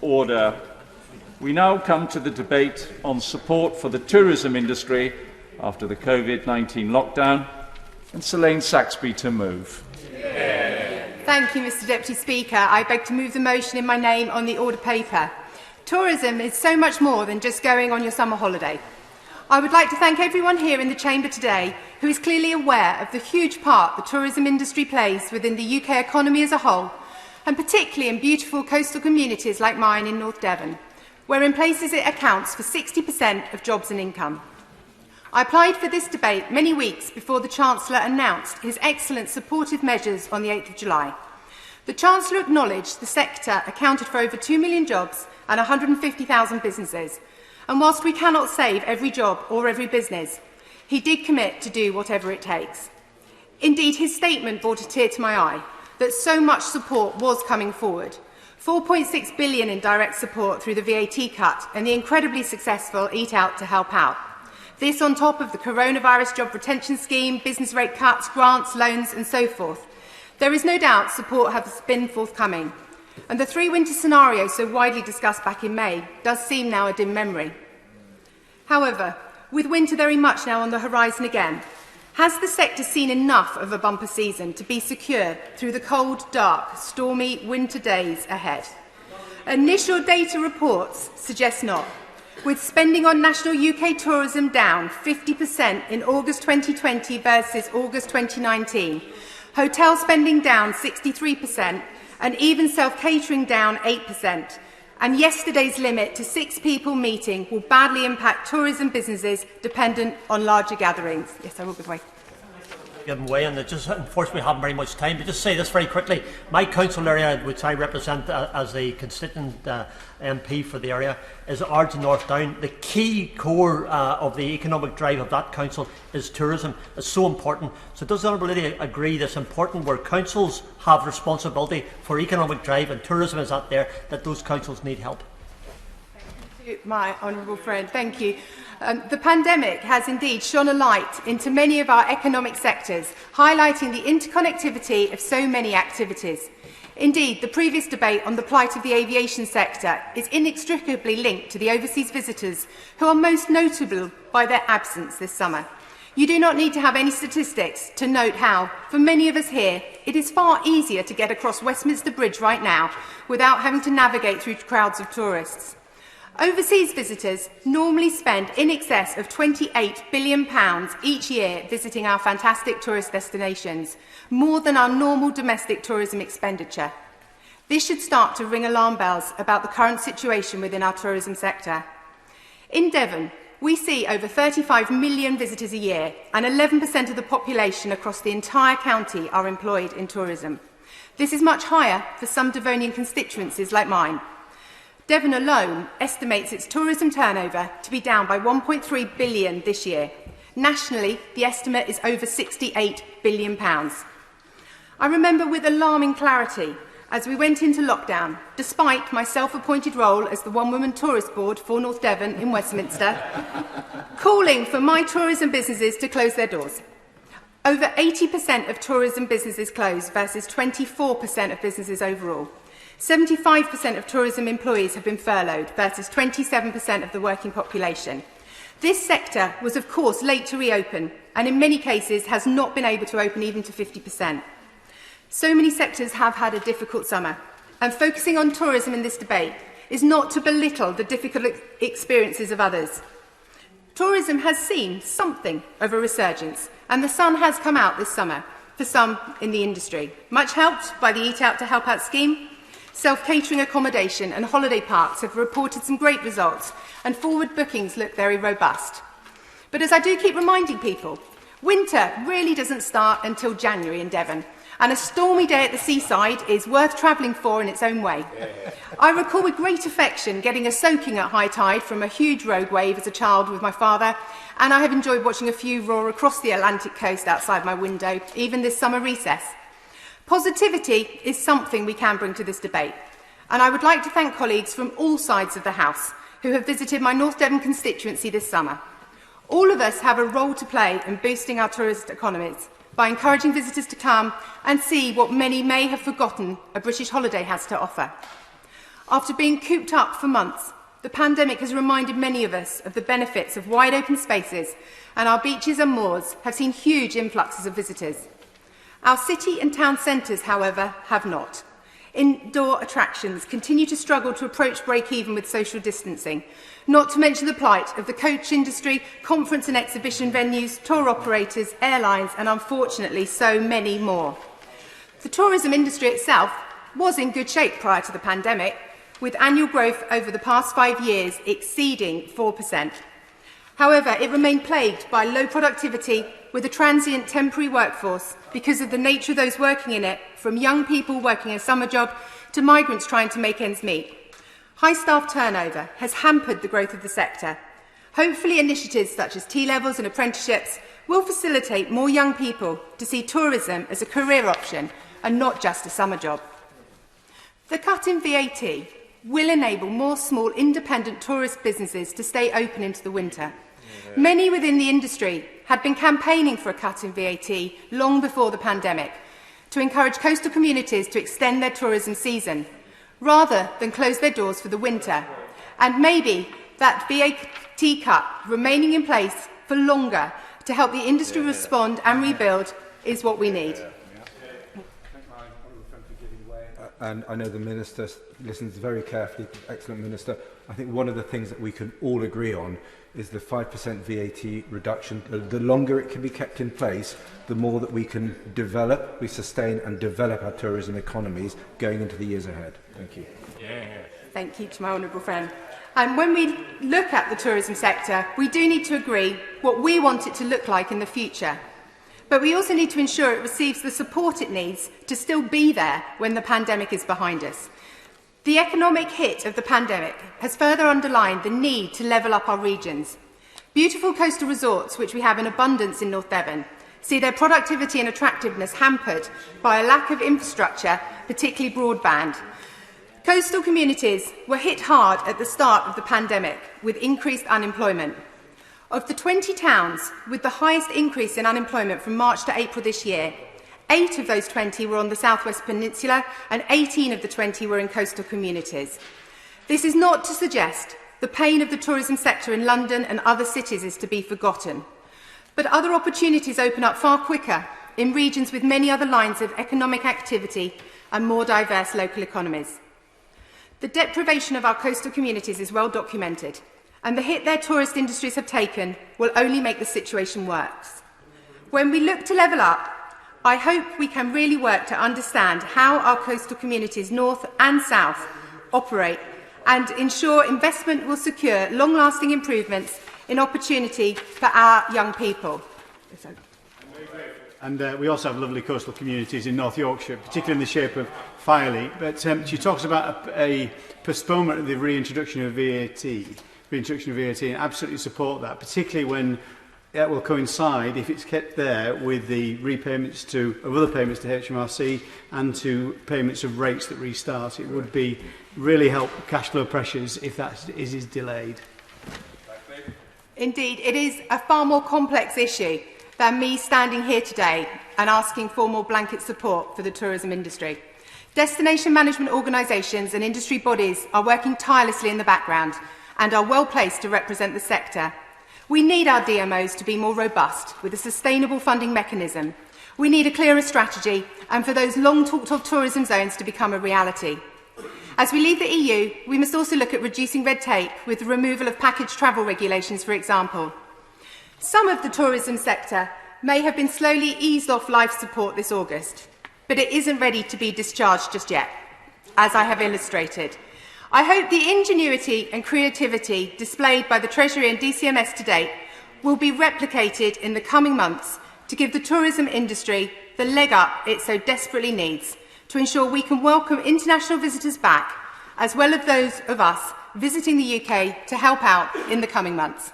Order. We now come to the debate on support for the tourism industry after the COVID-19 lockdown, and Selaine Saxby to move. Thank you, Mr Deputy Speaker. I beg to move the motion in my name on the order paper. Tourism is so much more than just going on your summer holiday. I would like to thank everyone here in the Chamber today who is clearly aware of the huge part the tourism industry plays within the UK economy as a whole, and particularly in beautiful coastal communities like mine in North Devon, where in places it accounts for 60% of jobs and income. I applied for this debate many weeks before the Chancellor announced his excellent supportive measures on the 8th of July. The Chancellor acknowledged the sector accounted for over 2 million jobs and 150,000 businesses, and whilst we cannot save every job or every business, he did commit to do whatever it takes. Indeed, his statement brought a tear to my eye that so much support was coming forward. 4.6 billion in direct support through the VAT cut and the incredibly successful Eat Out to Help Out. This on top of the coronavirus job retention scheme, business rate cuts, grants, loans and so forth. There is no doubt support has been forthcoming, and the three-winter scenario so widely discussed back in May does seem now a dim memory. However, with winter very much now on the horizon again, has the sector seen enough of a bumper season to be secure through the cold, dark, stormy winter days ahead? Initial data reports suggest not, with spending on national UK tourism down 50% in August 2020 versus August 2019, hotel spending down 63%, and even self-catering down 8%. And yesterday's limit to 6 people meeting will badly impact tourism businesses dependent on larger gatherings. Yes, I will give way. Given way, and unfortunately we haven't very much time, but just say this very quickly. My council area, which I represent as the constituent MP for the area, is Ards and North Down. The key core of the economic drive of that council is tourism. It's so important. So does the Honourable Lady agree that it's important where councils have responsibility for economic drive and tourism is out there, that those councils need help? My honourable friend, thank you. The pandemic has indeed shone a light into many of our economic sectors, highlighting the interconnectivity of so many activities. Indeed, the previous debate on the plight of the aviation sector is inextricably linked to the overseas visitors who are most notable by their absence this summer. You do not need to have any statistics to note how, for many of us here, it is far easier to get across Westminster Bridge right now without having to navigate through crowds of tourists. Overseas visitors normally spend in excess of £28 billion each year visiting our fantastic tourist destinations, more than our normal domestic tourism expenditure. This should start to ring alarm bells about the current situation within our tourism sector. In Devon, we see over 35 million visitors a year, and 11% of the population across the entire county are employed in tourism. This is much higher for some Devonian constituencies like mine. Devon alone estimates its tourism turnover to be down by £1.3 billion this year. Nationally, the estimate is over £68 billion. I remember with alarming clarity as we went into lockdown, despite my self-appointed role as the one-woman tourist board for North Devon in Westminster, calling for my tourism businesses to close their doors. Over 80% of tourism businesses closed versus 24% of businesses overall. 75% of tourism employees have been furloughed versus 27% of the working population. This sector was of course late to reopen and in many cases has not been able to open even to 50%. So many sectors have had a difficult summer, and focusing on tourism in this debate is not to belittle the difficult experiences of others. Tourism has seen something of a resurgence, and the sun has come out this summer for some in the industry, much helped by the Eat Out to Help Out scheme. Self-catering accommodation and holiday parks have reported some great results, and forward bookings look very robust. But as I do keep reminding people, winter really doesn't start until January in Devon, and a stormy day at the seaside is worth travelling for in its own way. I recall with great affection getting a soaking at high tide from a huge rogue wave as a child with my father, and I have enjoyed watching a few roar across the Atlantic coast outside my window, even this summer recess. Positivity is something we can bring to this debate, and I would like to thank colleagues from all sides of the House who have visited my North Devon constituency this summer. All of us have a role to play in boosting our tourist economies by encouraging visitors to come and see what many may have forgotten a British holiday has to offer. After being cooped up for months, the pandemic has reminded many of us of the benefits of wide open spaces, and our beaches and moors have seen huge influxes of visitors. Our city and town centres, however, have not. Indoor attractions continue to struggle to approach break-even with social distancing, not to mention the plight of the coach industry, conference and exhibition venues, tour operators, airlines, and unfortunately so many more. The tourism industry itself was in good shape prior to the pandemic, with annual growth over the past 5 years exceeding 4%. However, it remained plagued by low productivity, with a transient temporary workforce because of the nature of those working in it, from young people working a summer job to migrants trying to make ends meet. High staff turnover has hampered the growth of the sector. Hopefully, initiatives such as T-levels and apprenticeships will facilitate more young people to see tourism as a career option and not just a summer job. The cut in VAT will enable more small independent tourist businesses to stay open into the winter. Many within the industry had been campaigning for a cut in VAT long before the pandemic to encourage coastal communities to extend their tourism season rather than close their doors for the winter. And maybe that VAT cut remaining in place for longer to help the industry respond and rebuild is what we need. And I know the Minister listens very carefully, excellent Minister. I think one of the things that we can all agree on is the 5% VAT reduction. The longer it can be kept in place, the more that we can develop, we sustain and develop our tourism economies going into the years ahead. Thank you. Thank you to my honourable friend. And when we look at the tourism sector, we do need to agree what we want it to look like in the future. But we also need to ensure it receives the support it needs to still be there when the pandemic is behind us. The economic hit of the pandemic has further underlined the need to level up our regions. Beautiful coastal resorts, which we have in abundance in North Devon, see their productivity and attractiveness hampered by a lack of infrastructure, particularly broadband. Coastal communities were hit hard at the start of the pandemic with increased unemployment. Of the 20 towns with the highest increase in unemployment from March to April this year, 8 of those 20 were on the South West Peninsula and 18 of the 20 were in coastal communities. This is not to suggest the pain of the tourism sector in London and other cities is to be forgotten, but other opportunities open up far quicker in regions with many other lines of economic activity and more diverse local economies. The deprivation of our coastal communities is well documented, and the hit their tourist industries have taken will only make the situation worse. When we look to level up, I hope we can really work to understand how our coastal communities, north and south, operate and ensure investment will secure long-lasting improvements in opportunity for our young people. And we also have lovely coastal communities in North Yorkshire, particularly in the shape of Firely. But she talks about a postponement of the reintroduction of VAT, and absolutely support that, particularly when that will coincide, if it's kept there, with the repayments of other payments to HMRC and to payments of rates that restart. It would be really help cash flow pressures if that is delayed. Indeed, it is a far more complex issue than me standing here today and asking for more blanket support for the tourism industry. Destination management organisations and industry bodies are working tirelessly in the background and are well placed to represent the sector. We need our DMOs to be more robust with a sustainable funding mechanism. We need a clearer strategy and for those long talked of tourism zones to become a reality. As we leave the EU, we must also look at reducing red tape with the removal of package travel regulations, for example. Some of the tourism sector may have been slowly eased off life support this August, but it isn't ready to be discharged just yet, as I have illustrated. I hope the ingenuity and creativity displayed by the Treasury and DCMS to date will be replicated in the coming months to give the tourism industry the leg up it so desperately needs to ensure we can welcome international visitors back, as well as those of us visiting the UK to help out in the coming months.